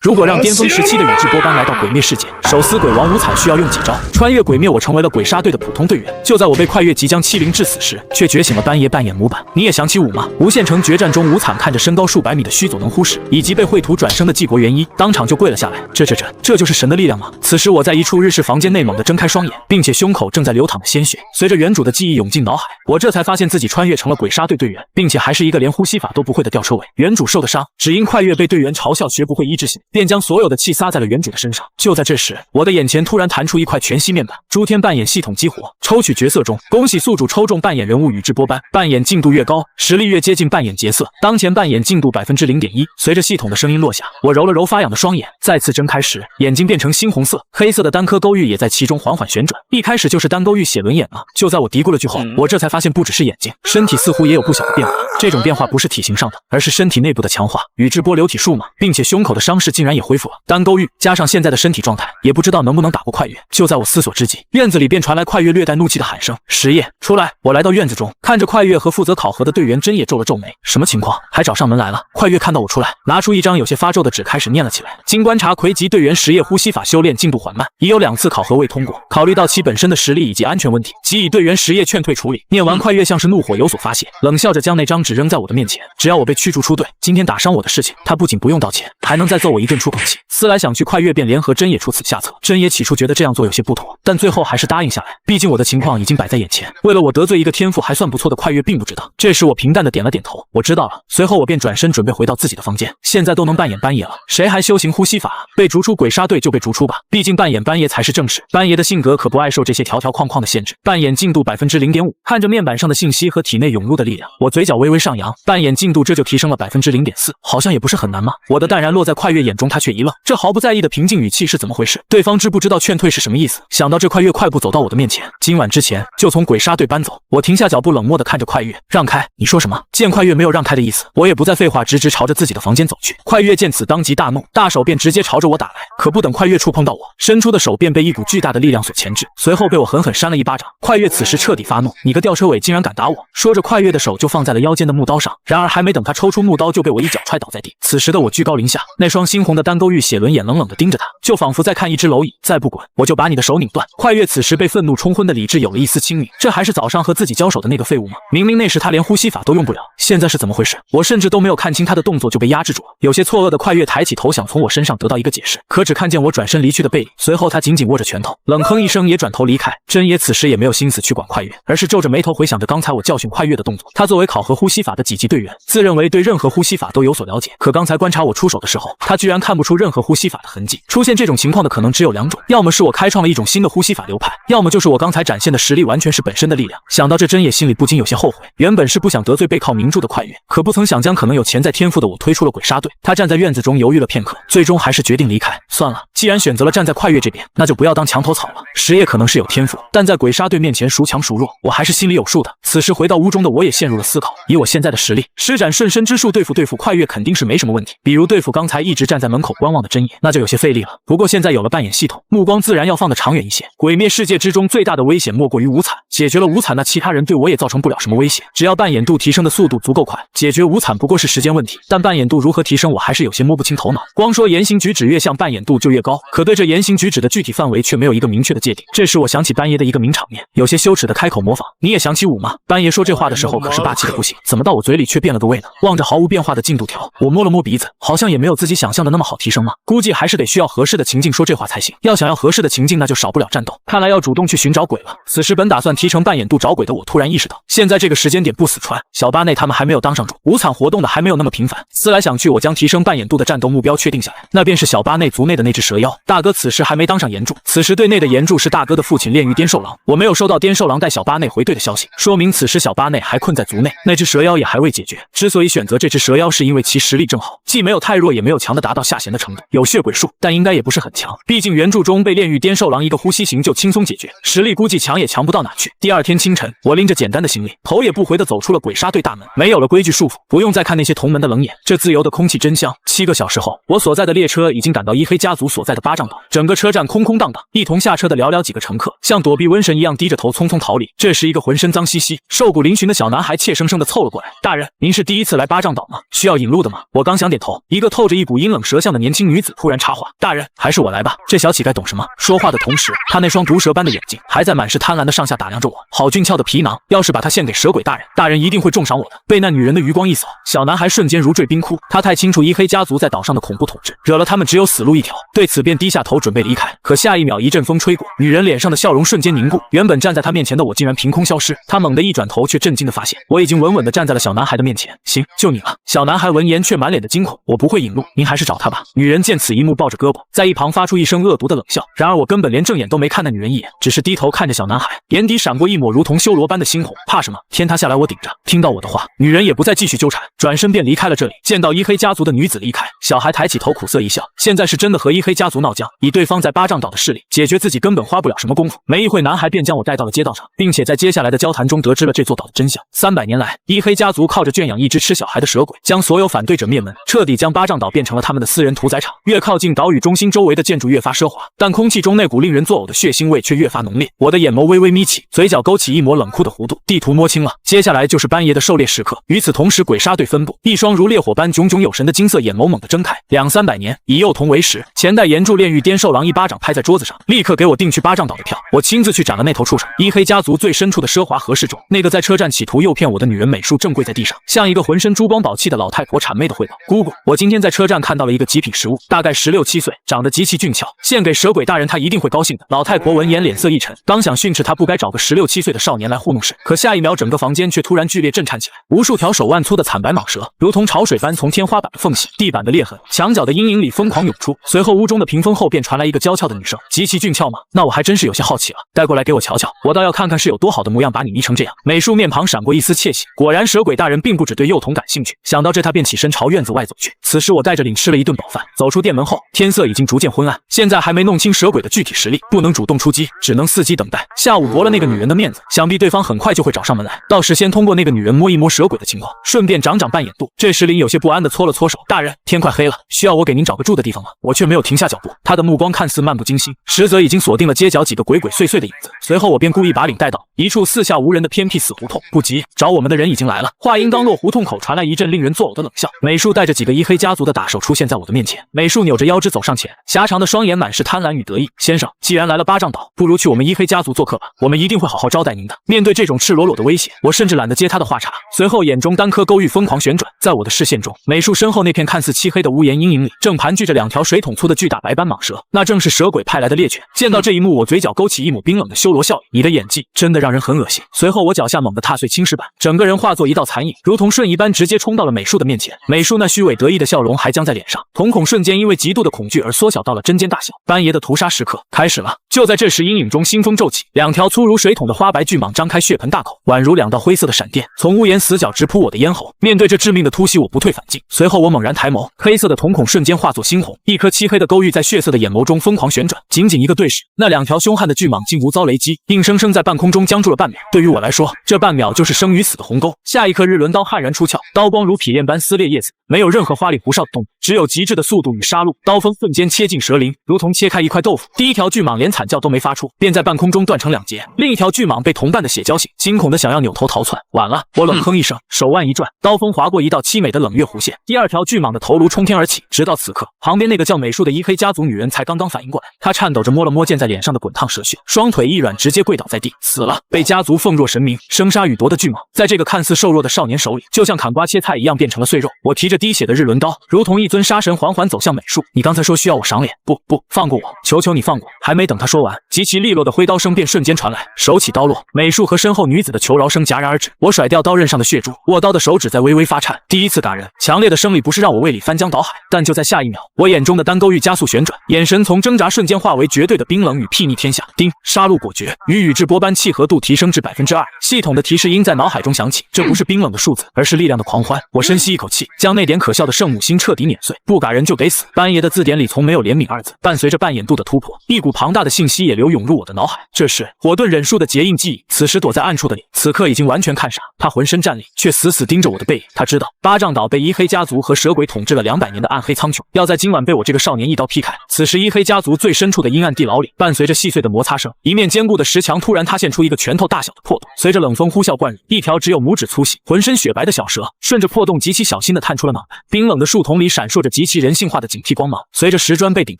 如果让巅峰时期的宇智波斑来到鬼灭世界，手撕鬼王无惨需要用几招穿越鬼灭？我成为了鬼杀队的普通队员。就在我被快月即将欺凌致死时，却觉醒了斑爷扮演模板。你也想起舞吗？无限城决战中，无惨看着身高数百米的须佐能忽视，以及被绘图转生的纪国元一，当场就跪了下来。这就是神的力量吗？此时我在一处日式房间内猛地睁开双眼，并且胸口正在流淌着鲜血。随着原主的记忆涌进脑海，我这才发现自己穿越成了鬼杀队队员，并且还是一个连呼吸法都不会的吊车尾。原主受的伤，只因快月被队员嘲笑学不会医治性，便将所有的气撒在了原主的身上。就在这时，我的眼前突然弹出一块全息面板，诸天扮演系统激活，抽取角色中，恭喜宿主抽中扮演人物宇智波斑，扮演进度越高，实力越接近扮演角色，当前扮演进度 0.1%。随着系统的声音落下，我揉了揉发痒的双眼，再次睁开时，眼睛变成猩红色，黑色的单颗勾玉也在其中缓缓旋转。一开始就是单勾玉写轮眼吗？就在我嘀咕了句后，我这才发现不只是眼睛，身体似乎也有不小的变化。这种变化不是体型上的，而是身体内部的强化。宇智波流体术嘛，并且胸口的伤势竟然也恢复了。单勾玉加上现在的身体状态，也不知道能不能打过快月。就在我思索之际，院子里便传来快月略带怒气的喊声：“实业，出来！”我来到院子中，看着快月和负责考核的队员真也皱了皱眉。什么情况？还找上门来了？快月看到我出来，拿出一张有些发皱的纸，开始念了起来。经观察，魁级队员实业呼吸法修炼进度缓慢，已有2次考核未通过。考虑到其本身的实力以及安全问题，即以队员实业劝退处理。念完，快月像是怒火有所发泄，冷笑着将那张纸扔在我的面前。只要我被驱逐出队，今天打伤我的事情，他不仅不用道歉，还能再揍我一顿出口气。思来想去，快月便联合真野出此下策。真野起初觉得这样做有些不妥，但最后还是答应下来，毕竟我的情况已经摆在眼前。为了我得罪一个天赋还算不错的快月并不知道。这时我平淡的点了点头，我知道了。随后我便转身准备回到自己的房间。现在都能扮演斑爷了，谁还修行呼吸法？被逐出鬼杀队就被逐出吧，毕竟扮演斑爷才是正事。斑爷的性格可不爱受这些条条框框的限制。扮演进度 0.5%， 看着面板上的信息和体内涌入的力量，我嘴角微微上扬。扮演进度这就提升了 0.4%， 好像也不是很难嘛。我的淡然落在快月眼中，他却一愣，这毫不在意的平静语气是怎么回事？对方知不知道劝退是什么意思？想到这，快月快步走到我的面前，今晚之前就从鬼杀队搬走。我停下脚步，冷漠地看着快月，让开！你说什么？见快月没有让开的意思，我也不再废话，直朝着自己的房间走去。快月见此当即大怒，大手便直接朝着我打来。可不等快月触碰到我，伸出的手便被一股巨大的力量所钳制，随后被我狠狠扇了一巴掌。快月此时彻底发怒，你个吊车尾竟然敢打我！说着，快月的手就放在了腰间的木刀上，然而还没等他抽出木刀，就被我一脚踹倒在地。此时的我居高临下，那双猩红的单勾玉血轮眼冷冷地盯着他，就仿佛在看一只蝼蚁。再不滚，我就把你的手拧断！快月此时被愤怒冲昏的理智有了一丝清明，这还是早上和自己交手的那个废物吗？明明那时他连呼吸法都用不了，现在是怎么回事？我甚至都没有看清他的动作就被压制住了。有些错愕的快月抬起头，想从我身上得到一个解释，可只看见我转身离去的背影。随后他紧紧握着拳头，冷哼一声，也转头离开。真野此时也没有心思去管快月，而是皱着眉头回想着刚才我教训快月的动作。他作为考核呼吸法的几级队员，自认为对任何呼吸法都有所了解，可刚才观察我出手的时候，他居然看不出任何呼吸法的痕迹。出现这种情况的可能只有2种，要么是我开创了一种新的呼吸法流派，要么就是我刚才展现的实力完全是本身的力量。想到这，真野心里不禁有些后悔，原本是不想得罪背靠名著的快月，可不曾想将可能有潜在天赋的我推出了鬼杀队。他站在院子中犹豫了片刻，最终还是决定离开。算了，既然选择了站在快月这边，那就不要当墙头草了。实业可能是有天赋，但在鬼杀队面前孰强孰弱，我还是心里有数的。此时回到屋中的我也陷入了思考，以我现在的实力，施展瞬身之术对付快月肯定是没什么问题，比如对付刚才一直站在门口观望的真野，那就有些费力了。不过现在有了扮演系统，目光自然要放得长远一些。鬼灭世界之中最大的危险莫过于无惨，解决了无惨，那其他人对我也造成不了什么威胁。只要扮演度提升的速度足够快，解决无惨不过是时间问题。但扮演度如何提升，我还是有些摸不清头脑。光说言行举止越像，扮演度就越高，可对这言行举止的具体范围却没有一个明确的界定。这时我想起班爷的一个名场面，有些羞耻的开口模仿：“你也想起舞吗？”班爷说这话的时候可是霸气的不行，怎么到我嘴里却变了个味呢？望着毫无变化的进度条，我摸了摸鼻子，好像也没有自己想象的那么好提升吗？估计还是得需要合适的情境说这话才行。要想要合适的情境，那就少不了战斗。看来要主动去寻找鬼了。此时本打算提成扮演度找鬼的我，突然意识到，现在这个时间点不死穿，小巴内他们还没有当上主，无惨活动的还没有那么频繁。思来想去，我将提升扮演度的战斗目标确定下来，那便是小巴内族内的那只蛇妖。大哥此时还没当上岩柱，此时队内的岩柱是大哥的父亲炼狱颠兽狼。我没有收到颠兽狼带小巴内回队的消息，说明此时小巴内还困在族内，那只蛇妖也还未解决。之所以选择这只蛇妖，是因为其实力正好，既没有太弱，也没有强的达到下弦的程度，有血鬼术，但应该也不是很强。毕竟原著中被炼狱颠兽狼一个呼吸型就轻松解决，实力估计强也强不到哪去。第二天清晨，我拎着简单的行李，头也不回地走出了鬼杀队大门。没有了规矩束缚，不用再看那些同门的冷眼，这自由的空气真香。7个小时后，我所在的列车已经赶到一黑家族所在的巴掌岛，整个车站空空荡荡，一同下车的寥寥几个乘客，像躲避瘟神一样低着头匆匆逃离。这时，一个浑身脏兮兮、瘦骨嶙峋的小男孩怯生生地凑了过来：“大人，您是第一次来巴掌岛吗？需要引路的吗？”我刚想点头，一个透着着一股阴冷蛇相的年轻女子突然插话：“大人，还是我来吧。”这小乞丐懂什么？说话的同时，他那双毒蛇般的眼睛还在满是贪婪的上下打量着我。好俊俏的皮囊，要是把它献给蛇鬼大人，大人一定会重赏我的。被那女人的余光一扫，小男孩瞬间如坠冰窟。他太清楚伊黑家族在岛上的恐怖统治，惹了他们只有死路一条，对此便低下头准备离开。可下一秒，一阵风吹过，女人脸上的笑容瞬间凝固，原本站在她面前的我竟然凭空消失。她猛地一转头，却震惊地发现我已经稳稳地站在了小男孩的面前。行，就你了。小男孩闻言却满脸的惊恐，我不会引路，您还是找他吧。女人见此一幕，抱着胳膊，在一旁发出一声恶毒的冷笑。然而我根本连正眼都没看那女人一眼，只是低头看着小男孩，眼底闪过一抹如同修罗般的猩红。怕什么？天塌下来我顶着。听到我的话，女人也不再继续纠缠，转身便离开了这里。见到伊黑家族的女子离开，小孩抬起头苦涩一笑，现在是真的和伊黑家族闹僵，以对方在巴掌岛的势力，解决自己根本花不了什么功夫。没一会，男孩便将我带到了街道上，并且在接下来的交谈中得知了这座岛的真相。300年来，伊黑家族靠着圈养一只吃小孩的蛇鬼，将所有反对者灭门，彻底将巴掌岛变成了他们的私人屠宰场。越靠近岛屿中心，周围的建筑越发奢华，但空气中那股令人作呕的血腥味却越发浓烈。我的眼眸微微眯起，嘴角勾起一抹冷酷的弧度。地图摸清了，接下来就是班爷的狩猎时刻。与此同时，鬼杀队分部一双如烈火般炯炯有神的金色眼眸猛地睁开。200-300年，以幼童为食，前代岩柱炼狱颠兽狼一巴掌拍在桌子上，立刻给我订去巴掌岛的票。我亲自去斩了那头畜生。伊黑家族最深处的奢华和室中，那个在车站企图诱骗我的女人美术正跪在地上，像一个浑身珠光宝气的老太婆谄媚的汇报：“姑姑，我今天在车站看到了一个极品食物，大概16-17岁，长得极其俊俏，献给蛇鬼大人，他一定会高兴的。”老太婆闻言脸色一沉，刚想训斥他不该找个16-17岁的少年来糊弄事，可下一秒整个房间却突然剧烈震颤起来，无数条手腕粗的惨白蟒蛇如同潮水般从天花板的缝隙、地板的裂痕、墙角的阴影里疯狂涌出。随后屋中的屏风后便传来一个娇俏的女声：“极其俊俏吗？那我还真是有些好奇了，带过来给我瞧瞧，我倒要看看是有多好的模样把你迷成这样。”美术面庞闪过一丝窃喜，果然蛇鬼大人并不只对幼童感兴趣。想到这，他便起身朝院子外走去。此时我带着领吃了一顿饱饭，走出店门后，天色已经逐渐昏暗，现在还没弄清蛇鬼的具体实力，不能主动出击，只能伺机等待。下午驳了那个女人的面子，想必对方很快就会找上门来，到时先通过那个女人摸一摸蛇鬼的情况，顺便长长扮演度。这时林有些不安地搓了搓手：“大人，天快黑了，需要我给您找个住的地方吗？”我却没有停下脚步，他的目光看似漫不经心，实则已经锁定了街角几个鬼鬼祟祟的影子。随后我便故意把领带到一处四下无人的偏僻死胡同，不急，找我们的人已经来了。话音刚落，胡同口传来一阵令人作呕的冷笑。美术带着几个伊黑家族的打手出现在我的面前，美术扭着腰肢走上前，狭长的双眼满是贪婪与得意：“先生，既然来了巴掌岛，不如去我们伊黑家族做客吧，我们一定会好好招待您的。”面对这种赤裸裸的威胁，我甚至懒得接他的话茬。随后眼中单颗勾玉疯狂旋转，在我的视线中，美术身后那片看似漆黑的屋檐阴影里，正盘踞着2条水桶粗的巨大白斑蟒蛇，那正是蛇鬼派来的猎犬。见到这一幕，我嘴角勾起一抹冰冷的修罗笑意：“你的演技真的让人很恶心。”随后我脚下猛地踏碎青石板，整个人化作一道残影，如同瞬移般直接冲到了美术的面前。美术那虚伪得意的笑容还僵在脸上，瞳孔瞬间因为极度的恐惧而缩小到了针尖大小。班爷的屠杀时刻开始了。就在这时，阴影中腥风骤起，2条粗如水桶的花白巨蟒张开血盆大口，宛如2道灰色的闪电，从屋檐死角直扑我的咽喉。面对这致命的突袭，我不退反进。随后我猛然抬眸，黑色的瞳孔瞬间化作猩红，一颗漆黑的勾玉在血色的眼眸中疯狂旋转。仅仅一个对视，那2条凶悍的巨蟒竟如遭雷击，硬生生在半空中僵住了半秒。对于我来说，这半秒就是生与死的鸿沟。下一刻，日轮刀悍然出鞘，刀光如劈焰般撕裂叶子，没有任何花里胡哨的动作，只有极致的速度与杀戮。刀锋瞬间切进蛇鳞，如同切开一块豆腐。第一条巨蟒连惨叫都没发出，便在半空中断成2截。另一条巨蟒被同伴的血浇醒，惊恐的想要扭头逃窜。晚了，我冷哼一声，手腕一转，刀锋划过一道凄美的冷月弧线。第2条巨蟒的头颅冲天而起。直到此刻，旁边那个叫美术的伊黑家族女人才刚刚反应过来，她颤抖着摸了摸溅在脸上的滚烫蛇血，双腿一软，直接跪倒在地，死了。被家族奉若神明，生杀予夺的巨蟒，在这个看似瘦弱的少年手里，就像砍瓜切菜一样变成了碎肉。我提着滴血的日轮刀，如同一尊杀神缓缓走向美术。你刚才说需要我赏脸？不，放过我，求求你放过我！还没等他说完，极其利落的挥刀声便瞬间传来，手起刀落，美术和身后女子的求饶声戛然而止。我甩掉刀刃上的血珠，握刀的手指在微微发颤。第一次打人，强烈的生理不适让我胃里翻江倒海，但就在下一秒，我眼中的单勾玉加速旋转，眼神从挣扎瞬间化为绝对的冰冷与睥睨天下。丁，杀戮果决，与宇智波斑契合度提升至2%。系统的提示音在脑海中响起，这不是冰冷的数字，而是力量的狂欢。我深吸一口气，将那点可笑的圣母心彻底碾碎。不嘎人就得死。班爷的字典里从没有怜悯2字。伴随着扮演度的突破，一股庞大的信息也流涌入我的脑海。这是火遁忍术的结印记忆。此时躲在暗处的你，此刻已经完全看傻。他浑身战栗，却死死盯着我的背影。他知道巴掌岛被伊黑家族和蛇鬼统治了200年的暗黑苍穹，要在今晚被我这个少年一刀劈开。此时伊黑家族最深处的阴暗地牢里，伴随着细碎的摩擦声，一面坚固的石墙突然塌陷出一个拳头大小的破洞。随着冷风呼啸灌入，一条只有拇指粗细、浑身雪白的小蛇顺着破洞极其小心地探出了脑袋。冰冷的树丛里里闪烁着极其人性化的警惕光芒。随着石砖被顶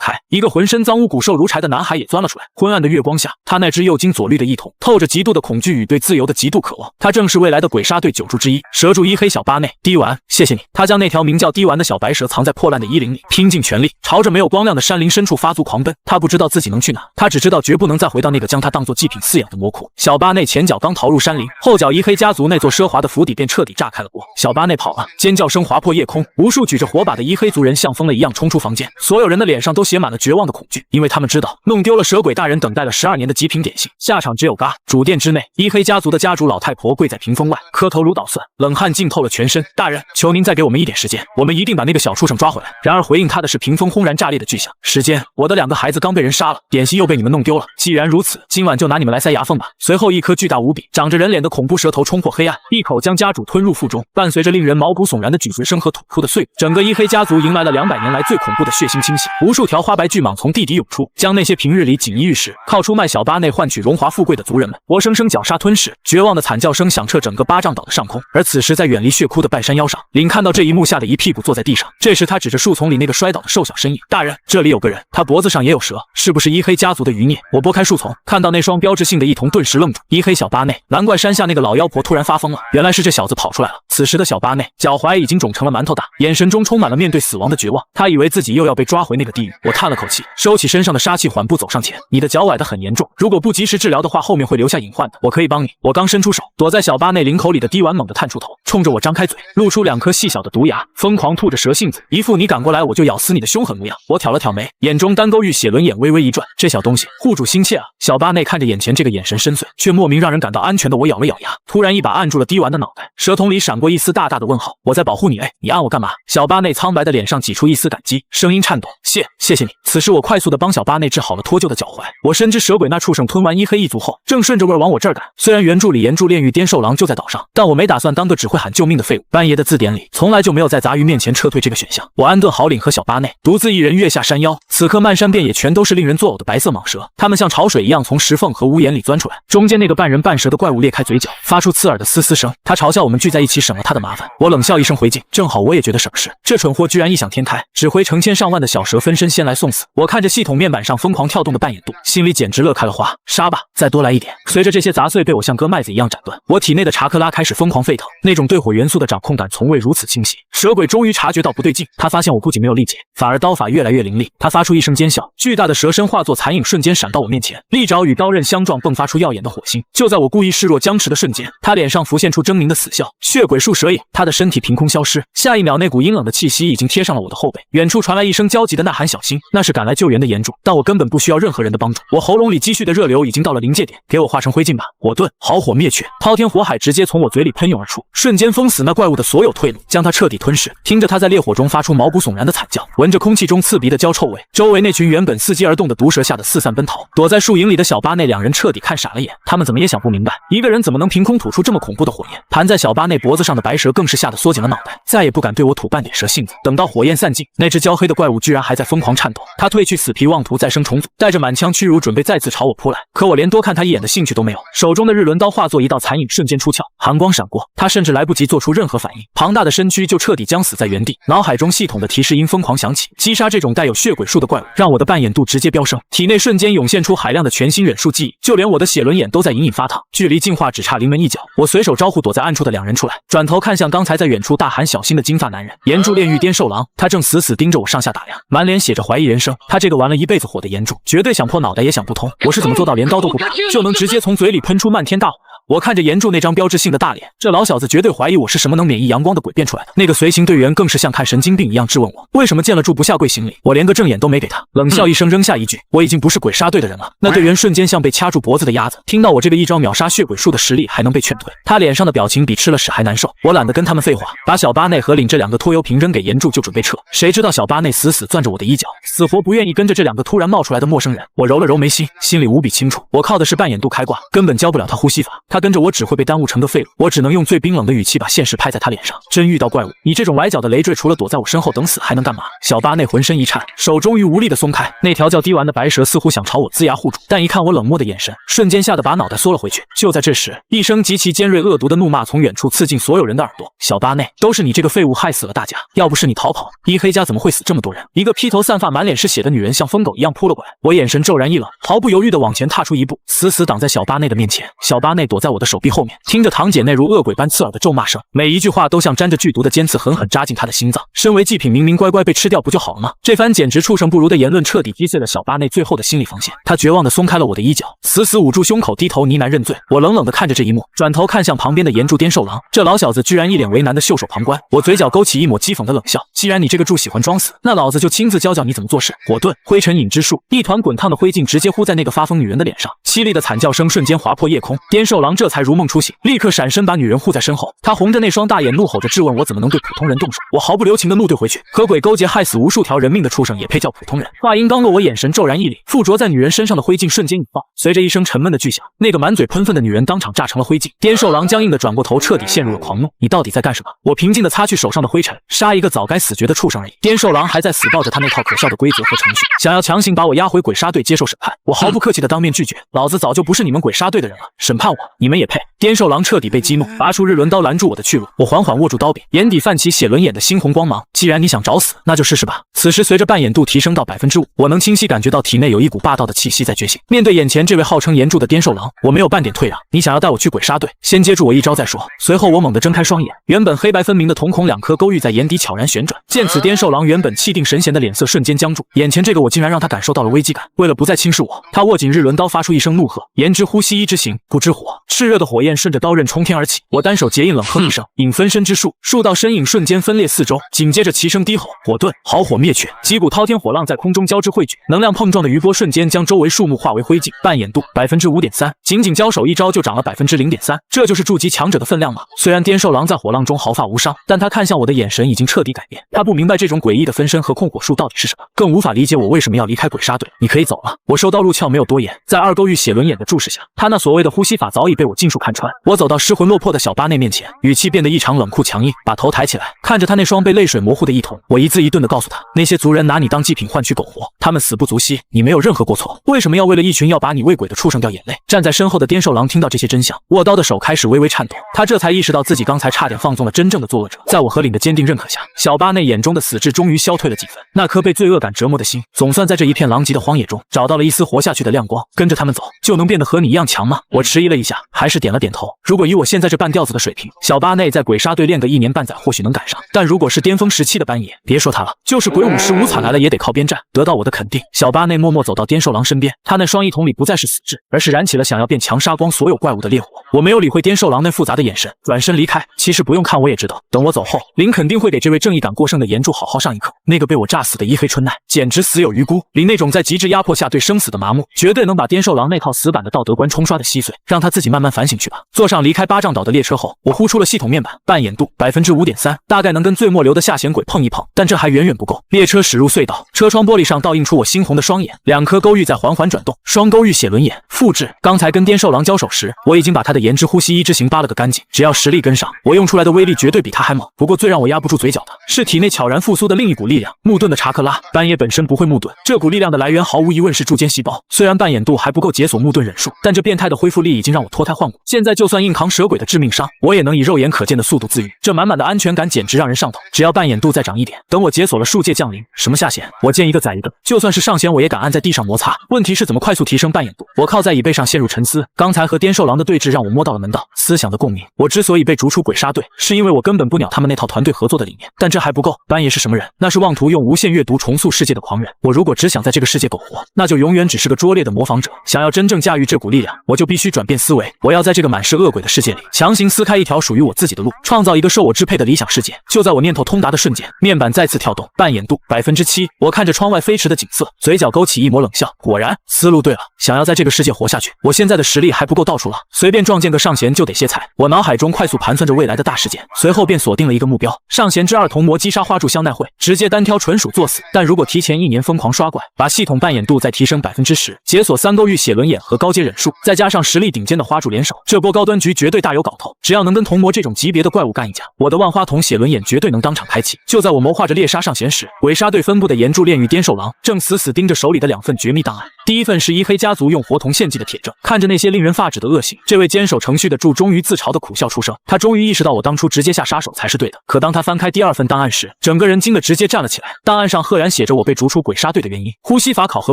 开，一个浑身脏污骨瘦如柴的男孩也钻了出来。昏暗的月光下，他那只右睛左绿的一瞳透着极度的恐惧与对自由的极度渴望。他正是未来的鬼杀队9柱之一，蛇柱一黑小巴内。滴丸，谢谢你。他将那条名叫滴丸的小白蛇藏在破烂的衣领里，拼尽全力朝着没有光亮的山林深处发足狂奔。他不知道自己能去哪，他只知道绝不能再回到那个将他当作祭品饲养的魔窟。小巴内前脚刚逃入山林，后脚一黑家族那座奢华的府邸便彻底炸开了锅。小巴内跑了，尖叫声划破夜空，无数举着火把的一黑族人像疯了一样冲出房间，所有人的脸上都写满了绝望的恐惧，因为他们知道弄丢了蛇鬼大人等待了12年的极品点心，下场只有嘎。主殿之内，一黑家族的家主老太婆跪在屏风外，磕头如捣蒜，冷汗浸透了全身。大人，求您再给我们一点时间，我们一定把那个小畜生抓回来。然而回应他的是屏风轰然炸裂的巨响。时间，我的2个孩子刚被人杀了，点心又被你们弄丢了。既然如此，今晚就拿你们来塞牙缝吧。随后一颗巨大无比、长着人脸的恐怖蛇头冲破黑暗，一口将家主吞入腹中，伴随着令人毛骨悚然的咀嚼声和吐出的碎骨，整个一黑家族迎来了200年来最恐怖的血腥清洗。无数条花白巨蟒从地底涌出，将那些平日里锦衣玉食、靠出卖小巴内换取荣华富贵的族人们活生生绞杀吞噬。绝望的惨叫声响彻整个巴掌岛的上空。而此时在远离血窟的半山腰上，林看到这一幕，吓得一屁股坐在地上。这时他指着树丛里那个摔倒的瘦小身影，大人，这里有个人，他脖子上也有蛇，是不是一黑家族的余孽？我拨开树丛，看到那双标志性的一瞳，顿时愣住。一黑小巴内，难怪山下那个老妖婆突然发疯了，原来是这小子跑出来了。此时的小巴内脚踝已经肿成了馒头大，眼神中充满了面对死亡的绝望。他以为自己又要被抓回那个地狱。我叹了口气，收起身上的杀气，缓步走上前。你的脚崴得很严重，如果不及时治疗的话，后面会留下隐患的。我可以帮你。我刚伸出手，躲在小巴内领口里的滴丸猛地探出头，冲着我张开嘴，露出2颗细小的毒牙，疯狂吐着蛇信子，一副你赶过来我就咬死你的凶狠模样。我挑了挑眉，眼中单钩玉血轮眼微微一转，这小东西护主心切啊。小巴内看着眼前这个眼神深邃却莫名让人感到安全的我，咬了咬牙，突然一把按住了滴丸的脑袋，蛇瞳里闪过一丝大大的问号。我在保护你，你按我干嘛？小巴内苍白的脸上挤出一丝感激，声音颤抖，谢谢你。此时我快速的帮小巴内治好了脱臼的脚踝。我深知蛇鬼那畜生吞完一黑一族后，正顺着味往我这儿赶。虽然原著里岩柱炼狱颠兽狼就在岛上，但我没打算当个只会喊救命的废物。班爷的字典里从来就没有在杂鱼面前撤退这个选项。我安顿好领和小巴内，独自一人跃下山腰。此刻漫山遍野全都是令人作呕的白色蟒蛇，它们像潮水一样从石缝和屋檐里钻出来。中间那个半人半蛇的怪物裂开嘴角，发出刺耳的嘶嘶声。他嘲笑我们聚在一起省了他的麻烦。我冷笑一声回敬，正好我也觉得省事。这蠢货居然异想天开，指挥成千上万的小蛇分身先来送死。我看着系统面板上疯狂跳动的半眼度，心里简直乐开了花。杀吧，再多来一点。随着这些杂碎被我像割麦子一样斩断，我体内的查克拉开始疯狂沸腾，那种对火元素的掌控感从未如此清晰。蛇鬼终于察觉到不对劲，他发现我不仅没有力竭，反而刀法越来越凌厉。他发出一声尖笑，巨大的蛇身化作残影瞬间闪到我面前，利爪与刀刃相撞，迸发出耀眼的火星。就在我故意示弱僵持的瞬间，他脸上浮现出狰狞的死笑。血鬼术蛇影，他的身体凭空消失，下一秒那股阴冷的气息已经贴上了我的后背。远处传来一声焦急的呐喊，小心，那是赶来救援的岩柱，但我根本不需要任何人的帮助。我喉咙里积蓄的热流已经到了临界点，给我化成灰烬吧。火遁，好火灭却，滔天火海直接从我嘴里喷涌而出，瞬间封死那怪物的所有退路，将它彻底吞噬。听着它在烈火中发出毛骨悚然的惨叫，闻着空气中刺鼻的焦臭味，周围那群原本伺机而动的毒蛇吓得四散奔逃。躲在树影里的小巴内2人彻底看傻了眼，他们怎么也想不明白，一个人怎么能凭空吐出这么恐怖的火焰。盘在小巴内脖子上的白蛇更是吓得缩紧了脑袋，再也不敢对我吐半点蛇信子。等到火焰散尽，那只焦黑的怪物居然还在疯狂颤抖，它褪去死皮，妄图再生重组，带着满腔屈辱准备再次朝我扑来。可我连多看他一眼的兴趣都没有，手中的日轮刀化作一道残影，瞬间出鞘，寒光闪过，他甚至来不及做出任何反应，庞大的身躯就彻底僵死在原地。脑海中系统的提示音疯狂响起，击杀这种带有血鬼术的怪物，让我的半眼度直接飙升，体内瞬间涌现出海量的全新忍术记忆，就连我的血轮眼都在隐隐发烫，距离进化只差临门一脚。我随手招呼躲在暗处的2人出来，转头看向刚才在远处大喊小心的金发男人，岩柱炼狱颠兽狼，他正死死盯着我上下打量，满脸写着怀疑人生。他这个玩了一辈子火的岩柱，绝对想破脑袋也想不通，我是怎么做到连刀都不怕就能直接从嘴里喷出漫天大火？我看着岩柱那张标志性的大脸，这老小子绝对怀疑我是什么能免疫阳光的鬼变出来的。那个随行队员更是像看神经病一样质问我，为什么见了柱不下跪行礼？我连个正眼都没给他，冷笑一声扔下一句，我已经不是鬼杀队的人了。那队员瞬间像被掐住脖子的鸭子，听到我这个一招秒杀血鬼术的实力还能被劝退，他脸上的表情比吃了屎还难受。我懒得跟他们废话，把小巴内和领这2个拖油瓶扔给岩柱就准备撤，谁知道小巴内死死攥着我的衣角，死活不愿意跟着这2个突然冒出来的陌生人。我揉了揉眉心，心里无比清楚，我靠的是半眼度开挂，根本教不了他呼吸法。他他跟着我只会被耽误成个废物。我只能用最冰冷的语气把现实拍在他脸上。真遇到怪物，你这种崴脚的累赘，除了躲在我身后等死还能干嘛？小巴内浑身一颤，手终于无力的松开。那条叫滴丸的白蛇似乎想朝我龇牙护主，但一看我冷漠的眼神，瞬间吓得把脑袋缩了回去。就在这时，一声极其尖锐恶毒的怒骂从远处刺进所有人的耳朵。小巴内，都是你这个废物害死了大家，要不是你逃跑，一黑家怎么会死这么多人？一个披头散发满脸是血的女人像疯狗一样扑了过来，我眼神骤然一冷，毫不犹豫地往前踏出一步，死死挡在小巴内的面前。小巴内躲在我的手臂后面，听着堂姐那如恶鬼般刺耳的咒骂声，每一句话都像沾着剧毒的尖刺狠狠扎进他的心脏。身为祭品，明明乖乖被吃掉不就好了吗？这番简直畜生不如的言论彻底击碎了小巴内最后的心理防线，他绝望地松开了我的衣角，死死捂住胸口，低头呢喃认罪。我冷冷地看着这一幕，转头看向旁边的岩柱颠兽狼，这老小子居然一脸为难地袖手旁观。我嘴角勾起一抹讥讽的冷笑，既然你这个柱喜欢装死，那老子就亲自教教你怎么做事。火遁，灰尘引之术，一团滚烫的灰烬直接呼在那个发疯女人的脸上，凄厉的惨叫声瞬间划破夜空。颠兽狼这才如梦初醒，立刻闪身把女人护在身后。他红着那双大眼怒吼着质问我怎么能对普通人动手。我毫不留情地怒对回去，和鬼勾结害死无数条人命的畜生也配叫普通人？话音刚落，我眼神骤然一凛，附着在女人身上的灰烬瞬间引爆，随着一声沉闷的巨响，那个满嘴喷粪的女人当场炸成了灰烬。颠兽狼僵硬地转过头，彻底陷入了狂怒。你到底在干什么？我平静地擦去手上的灰尘，杀一个早该死绝的畜生而已。颠兽狼还在死抱着他那套可笑的规则和程序，想要强行把我押回鬼杀队接受审判。我毫不客气地当面拒绝，老子早就不是你们鬼杀队的人了，审判我你们也配？颠兽狼彻底被激怒，拔出日轮刀拦住我的去路。我缓缓握住刀柄，眼底泛起血轮眼的猩红光芒。既然你想找死，那就试试吧。此时随着扮演度提升到 5%， 我能清晰感觉到体内有一股霸道的气息在觉醒。面对眼前这位号称岩柱的颠兽狼，我没有半点退让。你想要带我去鬼杀队，先接住我一招再说。随后我猛地睁开双眼，原本黑白分明的瞳孔两颗勾玉在眼底悄然旋转。见此，颠兽狼原本气定神闲的脸色瞬间僵住，眼前这个我竟然让他感受到了危机感。为了不再轻视我，他握紧日轮刀，发出一声怒喝：炎之呼吸一之形，不知火。炽热的火焰顺着刀刃冲天而起，我单手结印冷哼一声，引分身之术，数道身影瞬间分裂四周，紧接着齐声低吼：火遁，好火灭却！几股滔天火浪在空中交织汇聚，能量碰撞的余波瞬间将周围树木化为灰烬。扮演度 5.3%， 仅仅交手一招就涨了 0.3%， 这就是筑基强者的分量吗？虽然颠兽狼在火浪中毫发无伤，但他看向我的眼神已经彻底改变。他不明白这种诡异的分身和控火术到底是什么，更无法理解我为什么要离开鬼杀队。你可以走了。我收刀入鞘，没有多言。在二勾玉血轮眼的注视下，他那所谓的呼吸法早已被我尽数看穿。我走到失魂落魄的小巴内面前，语气变得异常冷酷强硬，把头抬起来，看着他那双被泪水模糊的异瞳，我一字一顿地告诉他：那些族人拿你当祭品换取苟活，他们死不足惜，你没有任何过错，为什么要为了一群要把你喂鬼的畜生掉眼泪？站在身后的颠兽狼听到这些真相，握刀的手开始微微颤抖，他这才意识到自己刚才差点放纵了真正的作恶者。在我和领的坚定认可下，小巴内眼中的死志终于消退了几分，那颗被罪恶感折磨的心，总算在这一片狼藉的荒野中找到了一丝活下去的亮光。跟着他们走，就能变得和你一样强吗？我迟疑了一下，还是点了点头。如果以我现在这半吊子的水平，小巴内在鬼杀队练个1年半载或许能赶上，但如果是巅峰时期的班野，别说他了，就是鬼武师无惨来了也得靠边站。得到我的肯定，小巴内默默走到颠兽狼身边，他那双翼瞳里不再是死志，而是燃起了想要变强杀光所有怪物的烈火。我没有理会颠兽狼那复杂的眼神，转身离开。其实不用看我也知道，等我走后，林肯定会给这位正义感过剩的岩柱好好上一课。那个被我炸死的伊黑春奈，简直死有余辜。林那种在极致压迫下对生死的麻木，绝对能把颠兽狼那套死板的道德观冲刷的稀碎，让他自己慢慢反省去吧。坐上离开巴掌岛的列车后，我呼出了系统面板，扮演度 5.3%， 大概能跟最末流的下弦鬼碰一碰，但这还远远不够。列车驶入隧道，车窗玻璃上倒映出我猩红的双眼，两颗勾玉在缓缓转动，双勾玉血轮眼复制。刚才跟颠兽狼交手时，我已经把他的炎之呼吸一之形扒了个干净，只要实力跟上，我用出来的威力绝对比他还猛。不过最让我压不住嘴角的是体内悄然复苏的另一股力量，木遁的查克拉。斑野本身不会木遁，这股力量的来源毫无疑问是筑间细胞。虽然扮演度还不够解锁木遁忍术，但这变态的恢复力已经让我脱胎换骨。现在就算硬扛蛇鬼的致命伤，我也能以肉眼可见的速度自愈。这满满的安全感简直让人上头。只要扮演度再涨一点，等我解锁了术界降临，什么下弦我见一个宰一个，就算是上弦我也敢按在地上摩擦。问题是怎么快速提升扮演度？我靠在椅背上陷入沉思。刚才和颠兽狼的对峙让我摸到了门道，思想的共鸣。我之所以被逐出鬼杀队，是因为我根本不鸟他们那套团队合作的理念。但这还不够，斑野是什么人？那是妄图用无限阅读重塑世界的狂人。我如果只想在这个世界苟活，那就永远只是个拙劣的模仿者。想要真正驾驭这股力量，我就必须转变思维。我要在这个满是恶鬼的世界里，强行撕开一条属于我自己的路，创造一个受我支配的理想世界。就在我念头通达的瞬间，面板再次跳动，扮演度度7%。我看着窗外飞驰的景色，嘴角勾起一抹冷笑。果然，思路对了，想要在这个世界活下去，我现在的实力还不够到处浪，随便撞见个上弦就得歇菜。我脑海中快速盘算着未来的大事件，随后便锁定了一个目标：上弦之2铜魔击杀花柱香奈会，直接单挑纯属作死。但如果提前1年疯狂刷怪，把系统扮演度再提升10%，解锁3勾玉血轮眼和高阶忍术，再加上实力顶尖的花柱联手，这波高端局绝对大有搞头。只要能跟铜魔这种级别的怪物干一架，我的万花筒血轮眼绝对能当场开启。就在我谋划着猎杀上弦时，鬼杀队分部的岩柱炼狱颠兽狼正死死盯着手里的2份绝密档案。第一份是一黑家族用活铜献祭的铁证，看着那些令人发指的恶行，这位坚守程序的柱终于自嘲的苦笑出声。他终于意识到我当初直接下杀手才是对的。可当他翻开第2份档案时，整个人惊得直接站了起来。档案上赫然写着我被逐出鬼杀队的原因：呼吸法考核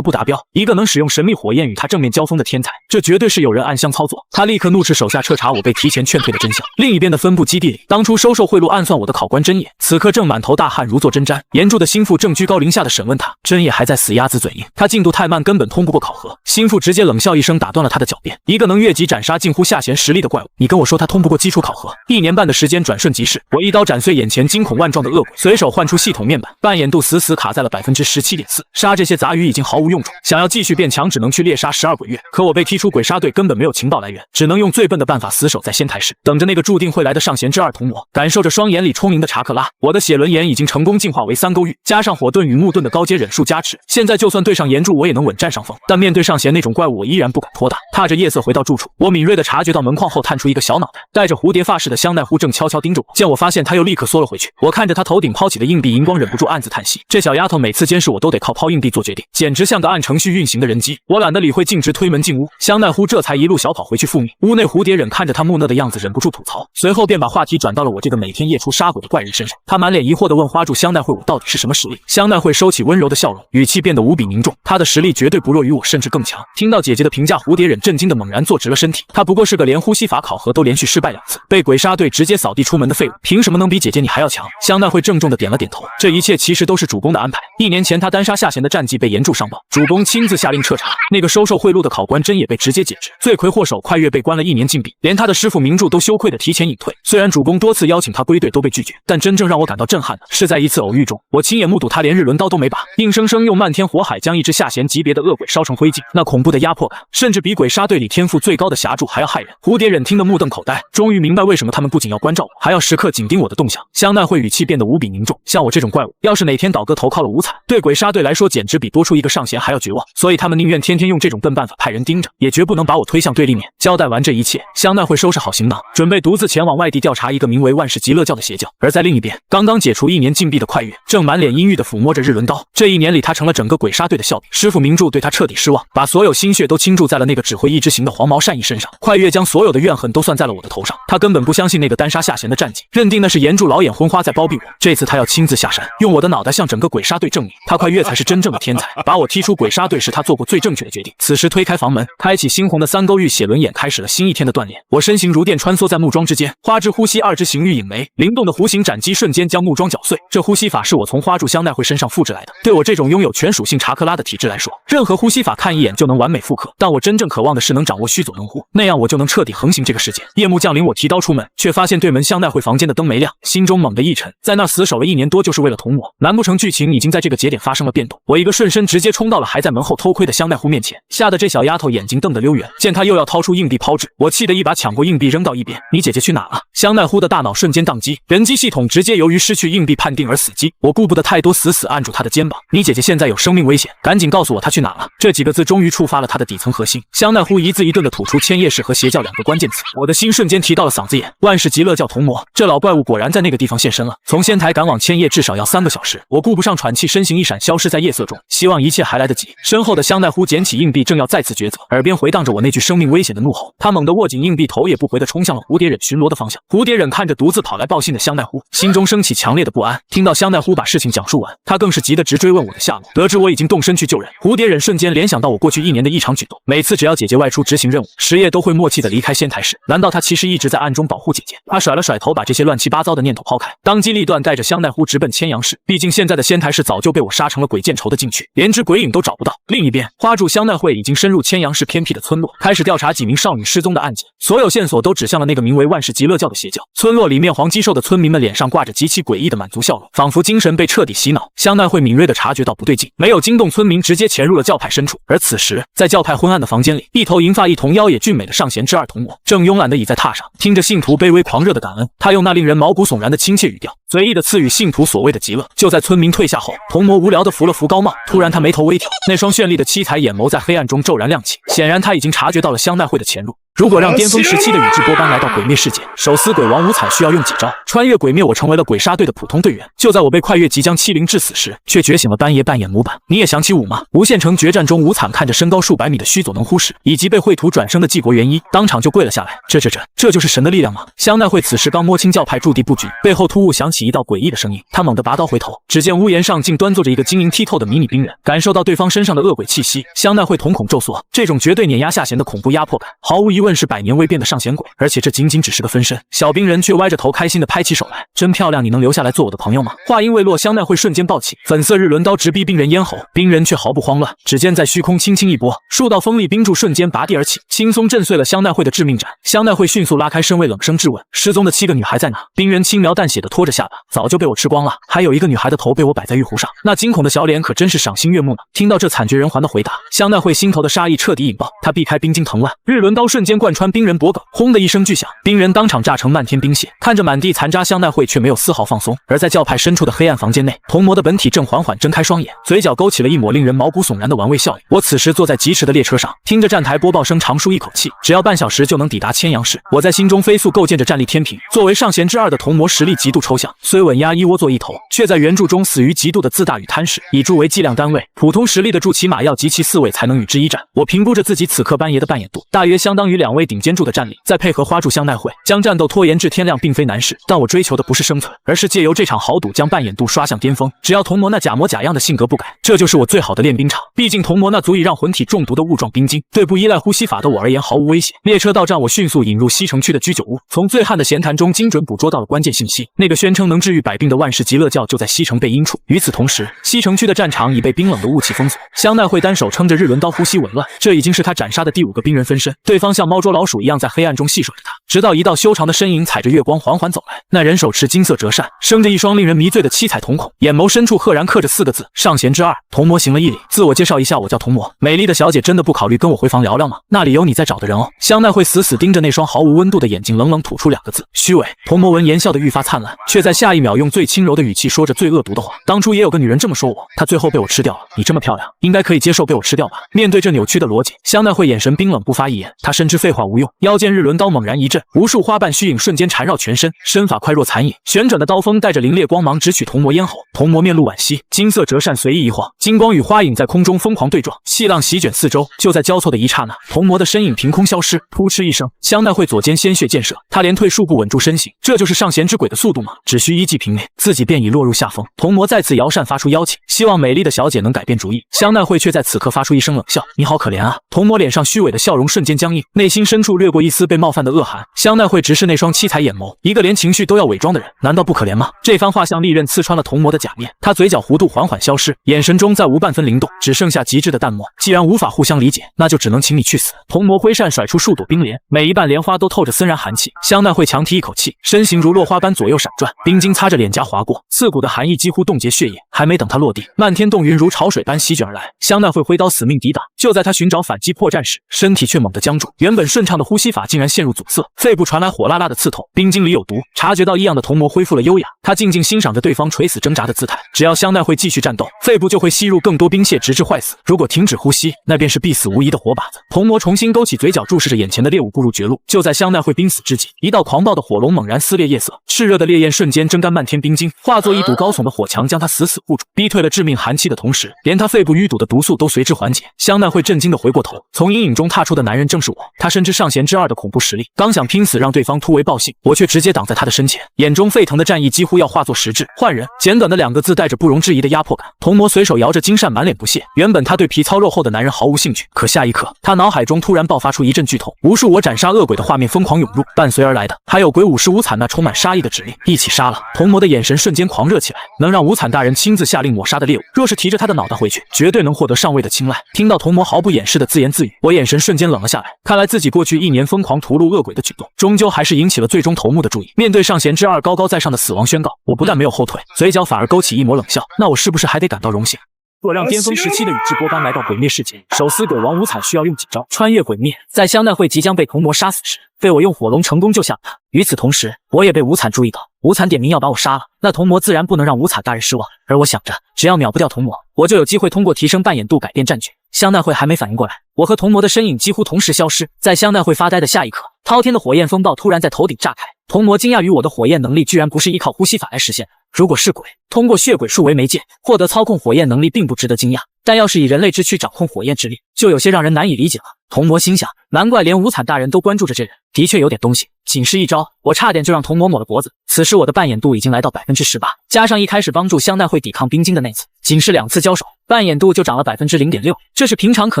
不达标，一个能使用神秘火焰与他正面交锋的天才，这绝对是有人暗箱操作。他立刻怒斥手下彻查我被提前劝退的真相。另一边的分部基地里，当初收受贿赂暗算我的考官真野，此刻正满头大汗如坐针毡。岩柱的心腹正居高临下的审问他，真野还在死鸭子嘴硬，他进度太慢，根本通不过考核。心腹直接冷笑一声，打断了他的狡辩。一个能越级斩杀近乎下弦实力的怪物，你跟我说他通不过基础考核？1年半的时间转瞬即逝，我一刀斩碎眼前惊恐万状的恶鬼，随手换出系统面板，扮演度死死卡在了17.4%。杀这些杂鱼已经毫无用处，想要继续变强，只能去猎杀12鬼月。可我被踢出鬼杀队，根本没有情报来源，只能用最笨的办法死守在仙台市，等着那个注定会来的上弦之2铜魔。感受着双眼里充盈的查克拉，我的血轮眼已经成功进化为3勾玉，加上火遁与木遁的高阶忍术加持，现在就算对上岩柱，我也能稳占上风。但面对上弦那种怪物，我依然不敢拖大。踏着夜色回到住处，我敏锐地察觉到门框后探出一个小脑袋，戴着蝴蝶发饰的香奈乎正悄悄盯着我。见我发现，他又立刻缩了回去。我看着他头顶抛起的硬币荧光，忍不住暗自叹息：这小丫头每次监视我都得靠抛硬币做决定，简直像个按程序运行的人机。我懒得理会，径直推门进屋。香奈乎这才一路小跑回去复命。屋内蝴蝶忍看着他木讷的样子，忍不住吐槽，随后便把话题转到了我这个每天夜出杀鬼的怪人身上。他满脸疑惑地问花柱香奈会，我到底是什么实力？香奈会收起温柔的笑容，语气变得无比凝重，他的实力绝对不弱于我，甚至更强。听到姐姐的评价，蝴蝶忍震惊的猛然坐直了身体。他不过是个连呼吸法考核都连续失败2次，被鬼杀队直接扫地出门的废物，凭什么能比姐姐你还要强？香奈会郑重的点了点头，这一切其实都是主公的安排。1年前他单杀下弦的战绩被岩柱上报，主公亲自下令彻查，那个收受贿赂的考官真也被直接解职，罪魁祸首快月被关了1年禁闭，连他的师傅明柱都羞愧的提前隐退。虽然主公多次邀请他归队都被拒绝，但真正让我感到震撼的是在一次偶遇中，我亲眼目睹他连日轮刀都没拔，硬生生用漫天火海将一只下弦级别的恶鬼烧成灰烬。那恐怖的压迫感，甚至比鬼杀队里天赋最高的霞柱还要骇人。蝴蝶忍听得目瞪口呆，终于明白为什么他们不仅要关照我，还要时刻紧盯我的动向。香奈会语气变得无比凝重，像我这种怪物，要是哪天倒戈投靠了五彩，对鬼杀队来说简直比多出一个上弦还要绝望，所以他们宁愿天天用这种笨办法派人盯着，也绝不能把我推向对立面。交代完这一切，香奈会收拾好行囊，准备独自前往外地调查一个名为万世极乐教的邪教。而在另一边，刚刚解除1年禁闭的快月正满脸阴郁地抚摸着日轮刀。这1年里，他成了整个鬼杀队的笑柄。师傅明柱对他彻底失望，把所有心血都倾注在了那个只会一之行的黄毛善意身上。快月将所有的怨恨都算在了我的头上，他根本不相信那个单杀下弦的战绩，认定那是岩柱老眼昏花在包庇我。这次他要亲自下山，用我的脑袋向整个鬼杀队证明，他快月才是真正的天才。把我踢出鬼杀队是他做过最正确的决定。此时推开房门，开启猩红的3勾玉血轮眼，开始了新一天的锻炼。我身形如电穿梭在木桩之间，花之呼吸，2之行玉引眉，灵动的弧形斩击瞬间将木桩搅碎。这呼吸法是我从花柱香奈会身上复制来的，对我这种拥有全属性查克拉的体质来说，任何呼吸法看一眼就能完美复刻。但我真正渴望的是能掌握虚左轮呼，那样我就能彻底横行这个世界。夜幕降临，我提刀出门，却发现对门香奈会房间的灯没亮，心中猛地一沉，在那死守了1年多就是为了同魔，难不成剧情已经在这个节点发生了变动？我一个瞬身直接冲到了还在门后偷窥的香奈乎面前，吓得这小丫头眼睛瞪得溜圆。见她又要掏出硬币抛掷，我气得一把抢过硬币扔到一边。你姐姐去哪了？香奈乎的大脑瞬间宕机，人机系统直接由于失去硬币判定而死机。我顾不得太多，死死按住她的肩膀。你姐姐现在有生命危险，赶紧告诉我她去哪了。这几个字终于触发了她的底层核心。香奈乎一字一顿地吐出千叶市和邪教2个关键词，我的心瞬间提到了嗓子眼。万世极乐教同魔，这老怪物果然在那个地方现身了。从仙台赶往千叶至少要3个小时，我顾不上喘气，身形一闪消失在夜色中，希望一切还来得及。身后的香奈乎捡起硬币，正要再次抉择，耳边回荡着我那句生命危险的怒吼。他猛地握紧硬币，头也不回地冲向了蝴蝶忍巡逻的方向。蝴蝶忍看着独自跑来报信的香奈乎，心中升起强烈的不安。听到香奈乎把事情讲述完，他更是急得直追问我的下落。得知我已经动身去救人，蝴蝶忍瞬间联想到我过去1年的异常举动。每次只要姐姐外出执行任务，石叶都会默契地离开仙台市。难道他其实一直在暗中保护姐姐？他甩了甩头，把这些乱七八糟的念头抛开，当机立断带着香奈乎直奔千阳市。毕竟现在的仙台市早就被我杀成了鬼见愁的禁区，连只鬼影都找不到。另一边，花柱香奈会已经深入千阳市偏僻的村落，开始调查几名少女失踪的案件。所有线索都指向了那个名为万世极乐教的邪教。村落里面黄鸡兽的村民们脸上挂着极其诡异的满足笑容，仿佛精神被彻底底洗脑。香奈会敏锐地察觉到不对劲，没有惊动村民，直接潜入了教派深处。而此时，在教派昏暗的房间里，一头银发一同妖冶俊美的上弦之二童魔，正慵懒地倚在榻上，听着信徒卑微狂热的感恩。他用那令人毛骨悚然的亲切语调，随意地赐予信徒所谓的极乐。就在村民退下后，童魔无聊地扶了扶高帽，突然他眉头微挑，那双绚丽的七彩眼眸在黑暗中骤然亮起，显然他已经察觉到了香奈会的潜入。如果让巅峰时期的宇智波斑来到鬼灭世界，手撕鬼王无惨需要用几招？穿越鬼灭，我成为了鬼杀队的普通队员。就在我被快月即将欺凌致死时，却觉醒了斑爷扮演模板。你也想起舞吗？无限城决战中，无惨看着身高数百米的须佐能乎时，以及被绘图转生的纪国元一，当场就跪了下来。这就是神的力量吗？香奈会此时刚摸清教派驻地布局，背后突兀响起一道诡异的声音，他猛地拔刀回头，只见屋檐上竟端坐着一个晶莹剔透的迷你冰人。感受到对方身上的恶鬼气息，香奈会瞳孔骤缩，这种绝对碾压下弦的恐怖压迫感，毫无疑问是百年未变的上弦鬼，而且这仅仅只是个分身。小冰人却歪着头开心地拍起手来，真漂亮，你能留下来做我的朋友吗？话音未落，香奈会瞬间暴起，粉色日轮刀直逼冰人咽喉，冰人却毫不慌乱，指尖在虚空轻轻一拨，数道锋利冰柱瞬间拔地而起，轻松震碎了香奈会的致命斩。香奈会迅速拉开身位，冷声质问：失踪的7个女孩在哪？冰人轻描淡写地拖着下巴：早就被我吃光了，还有一个女孩的头被我摆在玉壶上，那惊恐的小脸可真是赏心悦目呢。听到这惨绝人寰的回答，香奈会心头的杀意彻底引爆，他避开冰晶藤蔓，日轮刀瞬间贯穿冰人脖颈，轰的一声巨响，冰人当场炸成漫天冰屑。看着满地残渣，香奈会却没有丝毫放松。而在教派深处的黑暗房间内，童魔的本体正缓缓睁开双眼，嘴角勾起了一抹令人毛骨悚然的玩味笑意。我此时坐在疾驰的列车上，听着站台播报声，长舒一口气，只要半小时就能抵达千阳市。我在心中飞速构建着战力天平。作为上弦之二的童魔，实力极度抽象，虽稳压一窝座一头，却在原著中死于极度的自大与贪食。以柱为计量单位，普通实力的柱起码要集齐4位才能与之一战。我评估着自己此刻斑爷的扮演度，大约相当于2位顶尖柱的战力，再配合花柱香奈会，将战斗拖延至天亮并非难事。但我追求的不是生存，而是借由这场豪赌将扮演度刷向巅峰。只要童魔那假模假样的性格不改，这就是我最好的练兵场。毕竟童魔那足以让魂体中毒的雾状冰晶，对不依赖呼吸法的我而言毫无威胁。列车到站，我迅速引入西城区的居酒屋，从醉汉的闲谈中精准捕捉到了关键信息，那个宣称能治愈百病的万事极乐教就在西城被阴处。与此同时，西城区的战场已被冰冷的雾气封锁。香奈会单手撑着日轮刀，呼吸紊乱，这已经是他斩杀的第5个冰人分身。对方像猫捉老鼠一样在黑暗中戏耍着他，直到一道修长的身影踩着月光缓缓走来。那人手持金色折扇，生着一双令人迷醉的七彩瞳孔，眼眸深处赫然刻着4个字：上弦之二。童魔行了一礼，自我介绍一下，我叫童魔。美丽的小姐真的不考虑跟我回房聊聊吗？那里有你在找的人哦。香奈会死死盯着那双毫无温度的眼睛，冷冷吐出2个字：虚伪。童魔闻言笑得愈发灿烂，却在下一秒用最轻柔的语气说着最恶毒的话：当初也有个女人这么说我，她最后被我吃掉了。你这么漂亮，应该可以接受被我吃掉吧？面对这扭曲的逻辑，香奈会眼神冰冷，不发一言。她深知废话无用，腰间日轮刀猛然一震，无数花瓣虚影瞬间缠绕全身，身法快若残影，旋转的刀锋带着凛冽光芒直取童魔咽喉。童魔面露惋惜，金色折扇随意一晃，金光与花影在空中疯狂对撞，细浪席卷四周。就在交错的一刹那，童魔的身影凭空消失，扑哧一声，香奈会左肩鲜血溅射，他连退数步稳住身形。这就是上弦之鬼的速度吗？只需1记平内，自己便已落入下风。童魔再次摇扇发出邀请，希望美丽的小姐能改变主意。香奈会却在此刻发出一声冷笑：你好可怜啊。童魔脸上虚伪的笑容瞬间僵硬，内心深处掠过一丝被冒犯的恶寒。香奈会直视那双七彩眼眸，一个连情绪都要伪装的人，难道不可怜吗？这番话像利刃刺穿了童魔的假面，他嘴角弧度缓缓消失，眼神中再无半分灵动，只剩下极致的淡漠。既然无法互相理解，那就只能请你去死。童魔挥扇甩出数朵冰莲，每一瓣莲花都透着森然寒气。香奈会强提一口气，身形如落花般左右闪转，冰晶擦着脸颊划过，刺骨的寒意几乎冻结血液。还没等他落地，漫天冻云如潮水般席卷而来。香奈会挥刀死命抵挡，就在他寻找反击破绽时，身体却猛地僵住，原本顺畅的呼吸法竟然陷入阻塞，肺部传来火辣辣的刺痛，冰晶里有毒。察觉到异样的童魔恢复了优雅，他静静欣赏着对方垂死挣扎的姿态。只要香奈会继续战斗，肺部就会吸入更多冰屑，直至坏死。如果停止呼吸，那便是必死无疑的活靶子。童魔重新勾起嘴角，注视着眼前的猎物，步入绝路。就在香奈会濒死之际，一道狂暴的火龙猛然撕裂夜色，炽热的烈焰瞬间蒸干漫天冰晶，化作一堵高耸的火墙，将他死死护住，逼退了致命寒气的同时，连他肺部淤堵的毒素都随之缓解。香奈会震惊地回过头，从阴影中踏出的男人正是我。他深知上弦之二的恐怖实力，刚想拼死让对方突围报信，我却直接挡在他的身前，眼中沸腾的战意几乎要化作实质。换人。简短的2个字带着不容置疑的压迫感。童魔随手摇着金扇，满脸不屑。原本他对皮糙肉厚的男人毫无兴趣，可下一刻，他脑海中突然爆发出一阵剧痛，无数我斩杀恶鬼的画面疯狂涌入，伴随而来的还有鬼武士无惨那充满杀意的指令：一起杀了！童魔的眼神瞬间狂热起来，能让无惨大人亲自下令抹杀的猎物，若是提着他的脑袋回去，绝对能获得上尉的青睐。听到童魔毫不掩饰的自言自语，我眼神瞬间冷了下来。看来自己过去1年疯狂屠戮恶鬼的举动，终究还是引起了最终头目的注意。面对上弦之二高高在上的死亡宣告，告，我不但没有后退，嘴角反而勾起一抹冷笑。那我是不是还得感到荣幸？若让巅峰时期的宇智波斑来到鬼灭世界，手撕鬼王无惨需要用几招穿越鬼灭？在香奈会即将被童魔杀死时，被我用火龙成功救下了他。与此同时，我也被无惨注意到，无惨点名要把我杀了，那童魔自然不能让无惨大人失望。而我想着，只要秒不掉童魔，我就有机会通过提升扮演度改变战局。香奈会还没反应过来，我和童魔的身影几乎同时消失。在香奈会发呆的下一刻，滔天的火焰风暴突然在头顶炸开。童魔惊讶于我的火焰能力居然不是依靠呼吸法来实现，如果是鬼，通过血鬼术为媒介获得操控火焰能力并不值得惊讶，但要是以人类之躯掌控火焰之力，就有些让人难以理解了。童魔心想，难怪连无惨大人都关注着这人，的确有点东西。仅是一招，我差点就让童魔抹了脖子。此时我的扮演度已经来到 18%， 加上一开始帮助香奈会抵抗冰晶的那次，仅是2次交手，扮演度就涨了 0.6%， 这是平常可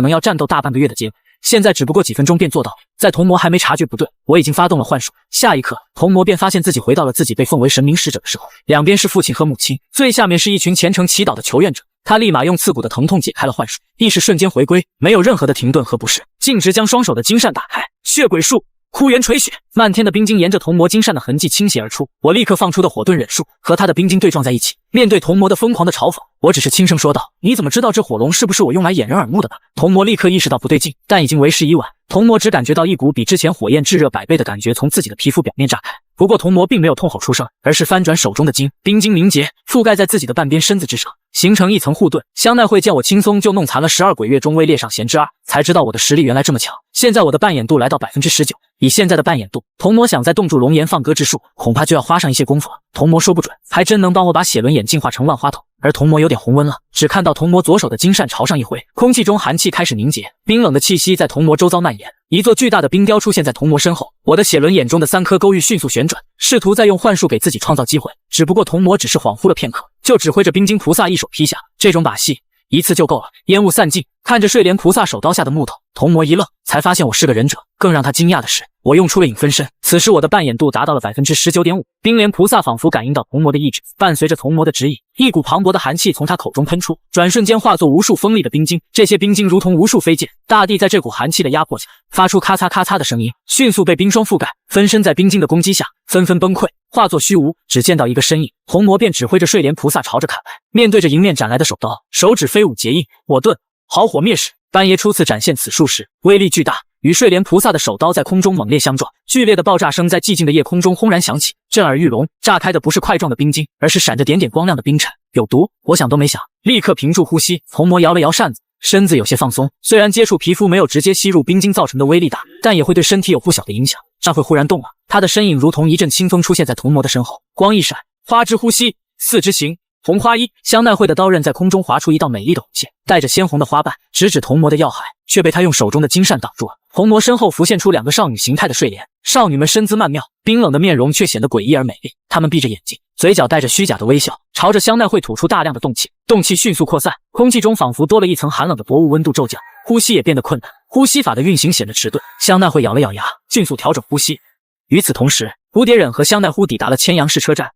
能要战斗大半个月的结果。现在只不过几分钟便做到了。在童魔还没察觉不对，我已经发动了幻术。下一刻，童魔便发现自己回到了自己被奉为神明使者的时候，两边是父亲和母亲，最下面是一群虔诚祈祷的求愿者。他立马用刺骨的疼痛解开了幻术，意识瞬间回归，没有任何的停顿和不适，径直将双手的金扇打开，血鬼术。枯源垂雪，漫天的冰晶沿着童魔金扇的痕迹倾泻而出。我立刻放出的火遁忍术和他的冰晶对撞在一起。面对童魔的疯狂的嘲讽，我只是轻声说道：“你怎么知道这火龙是不是我用来掩人耳目的呢？”童魔立刻意识到不对劲，但已经为时已晚。童魔只感觉到一股比之前火焰炙热100倍的感觉从自己的皮肤表面炸开。不过童魔并没有痛吼出声，而是翻转手中的晶，冰晶凝结，覆盖在自己的半边身子之上，形成一层护盾。香奈会见我轻松就弄残了12鬼月中位列上弦之2，才知道我的实力原来这么强。现在我的扮演度来到 19%， 以现在的扮演度，童魔想再冻住龙炎放歌之术，恐怕就要花上一些功夫了。童魔说不准，还真能帮我把血轮眼进化成万花筒。而童魔有点红温了，只看到童魔左手的金扇朝上一挥，空气中寒气开始凝结，冰冷的气息在童魔周遭蔓延。一座巨大的冰雕出现在童魔身后，我的血轮眼中的3颗勾玉迅速旋转，试图再用幻术给自己创造机会。只不过童魔只是恍惚了片刻，就指挥着冰晶菩萨一手劈下，这种把戏一次就够了。烟雾散尽，看着睡莲菩萨手刀下的木头，童魔一愣，才发现我是个忍者。更让他惊讶的是，我用出了影分身，此时我的扮演度达到了 19.5%。冰莲菩萨仿佛感应到童魔的意志，伴随着童魔的指引，一股磅礴的寒气从他口中喷出，转瞬间化作无数锋利的冰晶。这些冰晶如同无数飞剑，大地在这股寒气的压迫下，发出咔嚓咔嚓的声音，迅速被冰霜覆盖，分身在冰晶的攻击下，纷纷崩溃，化作虚无。只见到一个身影，童魔便指挥着睡莲菩萨朝着砍来。面对着迎面斩来的手刀，手指飞舞结印，火遁好火灭世。斑爷初次展现此术时，威力巨大，与睡莲菩萨的手刀在空中猛烈相撞，剧烈的爆炸声在寂静的夜空中轰然响起，震耳欲聋。炸开的不是块状的冰晶，而是闪着点点光亮的冰铲。有毒！我想都没想，立刻屏住呼吸。童魔摇了摇扇子，身子有些放松。虽然接触皮肤没有直接吸入冰晶造成的威力大，但也会对身体有不小的影响。这会忽然动了，他的身影如同一阵清风出现在童魔的身后，光一闪，花之呼吸，四之行。红花一，香奈会的刀刃在空中划出一道美丽的弧线，带着鲜红的花瓣，直指童魔的要害，却被他用手中的金扇挡住了。童魔身后浮现出2个少女形态的睡莲，少女们身姿曼妙，冰冷的面容却显得诡异而美丽。她们闭着眼睛，嘴角带着虚假的微笑，朝着香奈会吐出大量的动气，动气迅速扩散，空气中仿佛多了一层寒冷的薄雾，温度骤降，呼吸也变得困难，呼吸法的运行显得迟钝。香奈会咬了咬牙，迅速调整呼吸。与此同时，蝴蝶忍和香奈乎抵达了千阳市车站，